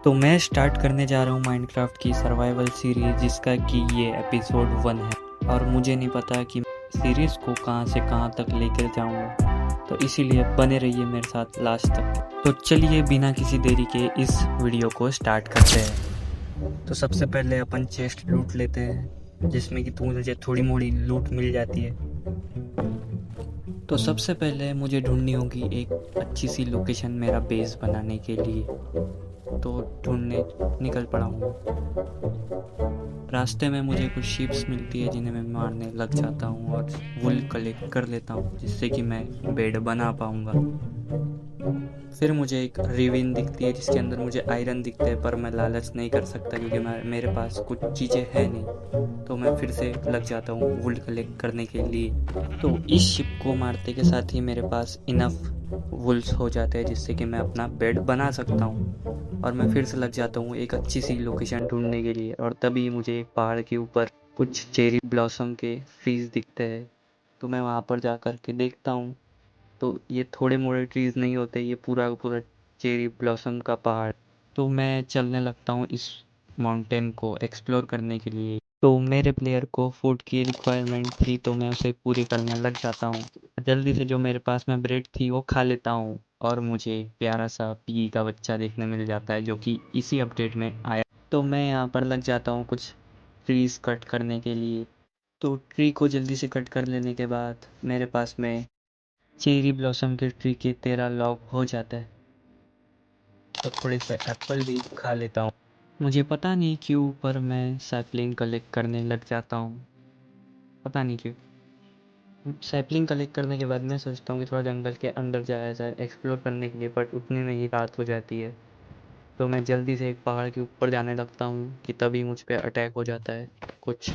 तो मैं स्टार्ट करने जा रहा हूँ माइनक्राफ्ट की सर्वाइवल सीरीज, जिसका कि ये एपिसोड 1 है और मुझे नहीं पता कि सीरीज़ को कहाँ से कहाँ तक लेकर जाऊँगा। तो इसीलिए बने रहिए मेरे साथ लास्ट तक। तो चलिए बिना किसी देरी के इस वीडियो को स्टार्ट करते हैं। तो सबसे पहले अपन चेस्ट लूट लेते हैं, जिसमें कि मुझे थोड़ी मोड़ी लूट मिल जाती है। तो सबसे पहले मुझे ढूंढनी होगी एक अच्छी सी लोकेशन मेरा बेस बनाने के लिए। तो ढूंढने निकल पड़ा हूँ। रास्ते में मुझे कुछ शिप्स मिलती है जिन्हें मैं मारने लग जाता हूँ और वुल कलेक्ट कर लेता हूँ, जिससे कि मैं बेड बना पाऊँगा। फिर मुझे एक रिविन दिखती है जिसके अंदर मुझे आयरन दिखते हैं, पर मैं लालच नहीं कर सकता क्योंकि मेरे पास कुछ चीज़ें हैं नहीं। तो मैं फिर से लग जाता हूँ वुल कलेक्ट करने के लिए। तो इस शिप को मारते के साथ ही मेरे पास इनफ वुल्स हो जाते हैं जिससे कि मैं अपना बेड बना सकता हूँ। और मैं फिर से लग जाता हूँ एक अच्छी सी लोकेशन ढूंढने के लिए। और तभी मुझे एक पहाड़ के ऊपर कुछ चेरी ब्लॉसम के ट्रीज दिखते हैं। तो मैं वहाँ पर जा कर के देखता हूँ, तो ये थोड़े मोड़े ट्रीज नहीं होते, ये पूरा का पूरा चेरी ब्लॉसम का पहाड़। तो मैं चलने लगता हूँ इस माउंटेन को एक्सप्लोर करने के लिए। तो मेरे प्लेयर को फूड की रिक्वायरमेंट थी, तो मैं उसे पूरी करने लग जाता हूँ। जल्दी से जो मेरे पास में ब्रेड थी वो खा लेता हूँ और मुझे एक प्यारा सा पी का बच्चा देखने मिल जाता है जो कि इसी अपडेट में आया। तो मैं यहाँ पर लग जाता हूँ कुछ ट्रीज कट करने के लिए। तो ट्री को जल्दी से कट कर लेने के बाद मेरे पास में चेरी ब्लॉसम के ट्री के 13 लॉग हो जाता है। तो थोड़े से एप्पल भी खा लेता हूँ। मुझे पता नहीं क्यों, पर मैं सैपलिंग कलेक्ट करने लग जाता हूँ, पता नहीं क्यों। सैपलिंग कलेक्ट करने के बाद मैं सोचता हूँ कि थोड़ा जंगल के अंदर जाया जाए एक्सप्लोर करने के लिए, बट उतने में ही रात हो जाती है। तो मैं जल्दी से एक पहाड़ के ऊपर जाने लगता हूँ कि तभी मुझ पे अटैक हो जाता है कुछ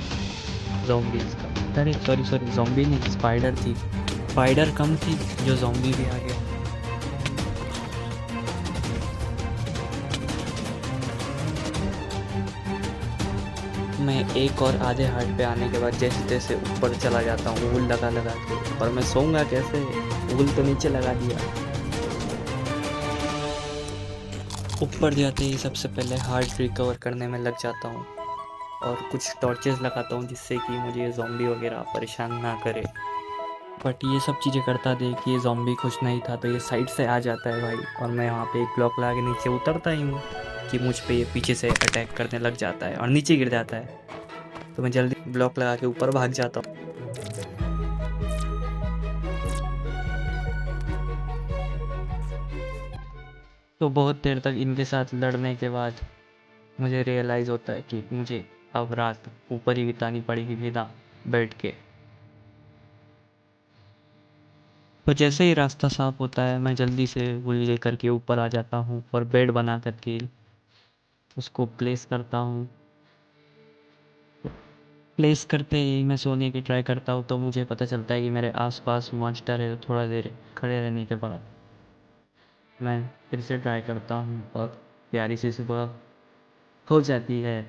ज़ॉम्बीज़ का। अरे सॉरी, ज़ॉम्बी नहीं, स्पाइडर थी। स्पाइडर कम थी, जो ज़ॉम्बी भी आ गया। मैं एक और आधे हार्ट पे आने के बाद जैसे तैसे ऊपर चला जाता हूँ वुल लगा के। और मैं सोऊंगा कैसे, वुल तो नीचे लगा दिया। ऊपर जाते ही सबसे पहले हार्ट रिकवर करने में लग जाता हूँ और कुछ टॉर्चेस लगाता हूँ जिससे कि मुझे ज़ॉम्बी वगैरह परेशान ना करे। बट ये सब चीज़ें करता देख ये ज़ॉम्बी खुश नहीं था, तो ये साइड से आ जाता है भाई। और मैं वहाँ पे एक ब्लॉक लगा के नीचे उतरता ही हूँ कि मुझ पे ये पीछे से अटैक करने लग जाता है और नीचे गिर जाता है। तो मैं जल्दी ब्लॉक लगा के ऊपर भाग जाता हूँ। तो बहुत देर तक इनके साथ लड़ने के बाद मुझे रियलाइज़ होता है कि मुझे अब रात ऊपर ही बितानी पड़ेगी बिना बैठ के। तो जैसे ही रास्ता साफ होता है मैं जल्दी से वो लेकर के ऊपर आ जाता हूँ और बेड बना करके उसको प्लेस करता हूँ। प्लेस करते ही मैं सोने की ट्राई करता हूँ, तो मुझे पता चलता है कि मेरे आसपास मॉन्स्टर है। तो थोड़ा देर खड़े रहने के बाद मैं फिर से ट्राई करता हूँ और प्यारी सी सुबह हो जाती है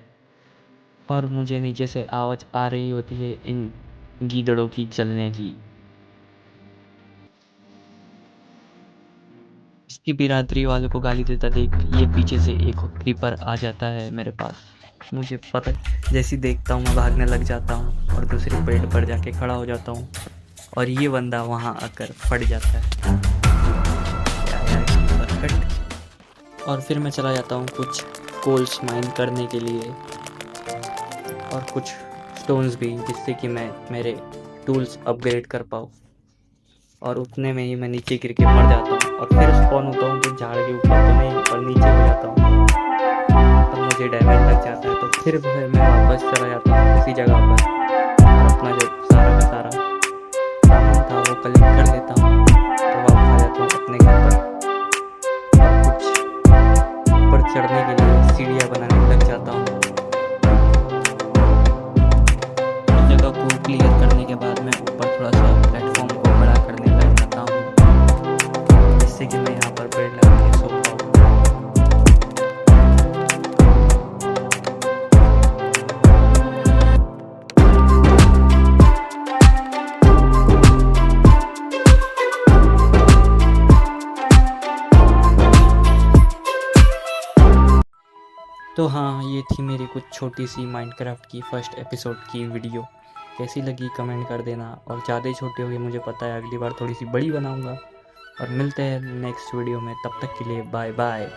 और मुझे नीचे से आवाज़ आ रही होती है इन गीदड़ों की चलने की। इसकी बिरादरी वालों को गाली देता देख ये पीछे से एक क्रीपर आ जाता है मेरे पास। मुझे पता, जैसी देखता हूँ मैं भागने लग जाता हूँ और दूसरी पेड़ पर जाके खड़ा हो जाता हूँ और ये बंदा वहाँ आकर फट जाता है। और फिर मैं चला जाता हूँ कुछ कोल्स माइन करने के लिए और कुछ स्टोन्स भी, जिससे कि मैं मेरे टूल्स अपग्रेड कर पाऊँ। और उतने में ही मैं नीचे गिर के मर जाता हूँ और फिर स्पॉन होता हूँ कुछ झाड़ के ऊपर, तो नहीं और नीचे हो जाता हूँ। तब मुझे डैमेज लग जाता है, तो फिर मैं वापस चला जाता हूँ उसी जगह पर और अपना जो सारा का सारा सामान था वो कलेक्ट कर लेता हूँ और वापस आ जाता हूँ अपने घर पर। और कुछ ऊपर चढ़ने के लिए सीढ़ियाँ बनाने लग जाता हूँ। उस जगह को क्लियर करने के बाद मैं ऊपर थोड़ा सा प्लेटफॉर्म को बड़ा करने लग जाता हूँ, जिससे कि मैं यहाँ पर बेड लगा के सो पाऊँ। तो हाँ, ये थी मेरी कुछ छोटी सी माइनक्राफ्ट की फर्स्ट एपिसोड की वीडियो। कैसी लगी कमेंट कर देना, और ज़्यादा ही छोटी होगी मुझे पता है, अगली बार थोड़ी सी बड़ी बनाऊँगा। और मिलते हैं नेक्स्ट वीडियो में, तब तक के लिए बाय बाय।